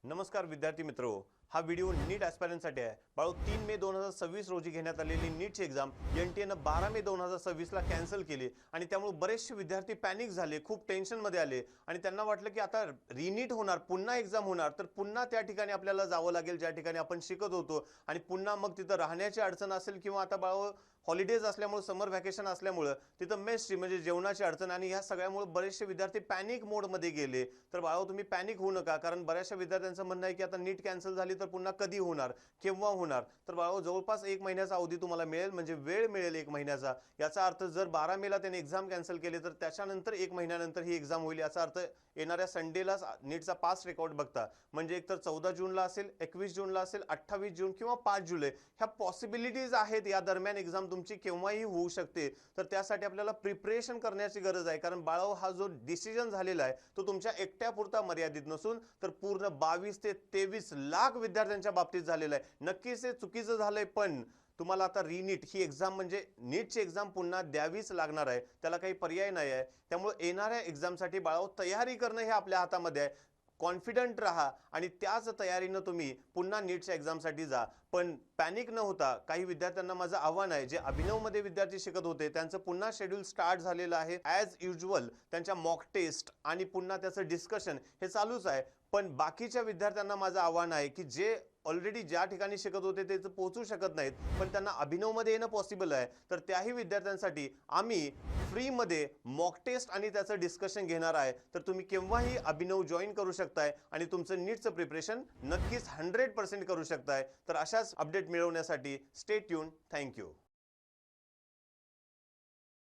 नमस्कार विद्यार्थी मित्रो, हा व्हिडिओ नीट ॲस्पायरंटसाठी आहे। बाळो 3 मे 2026 रोजी घेण्यात आलेली नीटची एक्झाम एनटीएनं 12 मे 2026 ला कॅन्सल केली आणि त्यामुळे बरेचसे विद्यार्थी पॅनिक झाले, खूप टेन्शनमध्ये आले आणि त्यांना वाटलं की आता रीनीट होणार, पुन्हा एक्झाम होणार, तर पुन्हा त्या ठिकाणी आपल्याला जावं लागेल ज्या ठिकाणी आपण शिकत होतो आणि पुन्हा मग तिथं राहण्याची अडचण असेल किंवा आता बाळो हॉलिडेज असल्यामुळे, समर व्हॅकेशन असल्यामुळे तिथं मेसची म्हणजे जेवणाची अडचण आणि ह्या सगळ्यामुळे बरेचसे विद्यार्थी पॅनिक मोडमध्ये गेले। तर बाळो तुम्ही पॅनिक होऊ नका, कारण बऱ्याचशा विद्यार्थ्यांचं म्हणणं आहे की आता नीट कॅन्सल झाली तर पुन्हा कधी होणार, केव्हा होणार। तर बाळो जवळपास 1 महिन्याचा अवधी तुम्हाला मिळेल, म्हणजे वेळ मिळेल 1 महिन्याचा। याचा अर्थ जर 12 मेला त्यांनी एक्झाम कॅन्सल केली तर त्याच्यानंतर 1 महिन्यानंतर ही एक्झाम होईल। याचा अर्थ येणाऱ्या संडेला नीटचा पास रेकॉर्ड बघता म्हणजे एकतर 14 जूनला असेल, 21 जूनला असेल, 28 जून किंवा 5 जुलै ह्या पॉसिबिलिटीज आहेत। या दरम्यान एक्झाम तुमची केव्हाही होऊ शकते। तर त्यासाठी आपल्याला प्रिपरेशन करण्याची गरज आहे, कारण बाळो हा जो डिसिजन झालेला आहे तो तुमच्या एकट्यापुरता मर्यादित नसून तर पूर्ण 22 ते 23 लाख विद्यार्थ्यांच्या बाबतीत झालेला आहे। नक्कीच हे चुकीचं झालंय, पण तुम्हाला आता रीनीट ही एक्झाम म्हणजे नीटची एक्झाम पुन्हा द्यावीच लागणार आहे, त्याला काही पर्याय नाही आहे। त्यामुळे येणाऱ्या एक्झामसाठी बाळो तयारी करणं हे आपल्या हातामध्ये आहे। कॉन्फिडंट रहा आणि त्याच तयारीनं तुम्ही पुन्हा नीटच्या एक्झामसाठी जा, पण पॅनिक न होता। काही विद्यार्थ्यांना माझं आव्हान आहे, जे अभिनवमध्ये विद्यार्थी शिकत होते त्यांचं पुन्हा शेड्यूल स्टार्ट झालेलं आहे ॲज युज्युअल। त्यांच्या मॉक टेस्ट आणि पुन्हा त्याचं डिस्कशन हे चालूच आहे, पण बाकीच्या विद्यार्थ्यांना माझं आव्हान आहे की जे ऑलरेडी ज्या ठिकाणी शिकत होते ते पोहोचू शकत नाहीत, पण त्यांना अभिनवमध्ये येणं पॉसिबल आहे, तर त्याही विद्यार्थ्यांसाठी आम्ही फ्रीमध्ये मॉक टेस्ट आणि त्याचं डिस्कशन घेणार आहे। तर तुम्ही केव्हाही अभिनव जॉईन करू शकताय आणि तुमचं नीटचं प्रिपरेशन नक्कीच 100% करू शकताय। तर अशाच अपडेट मिळवण्यासाठी स्टे ट्यून। थँक्यू।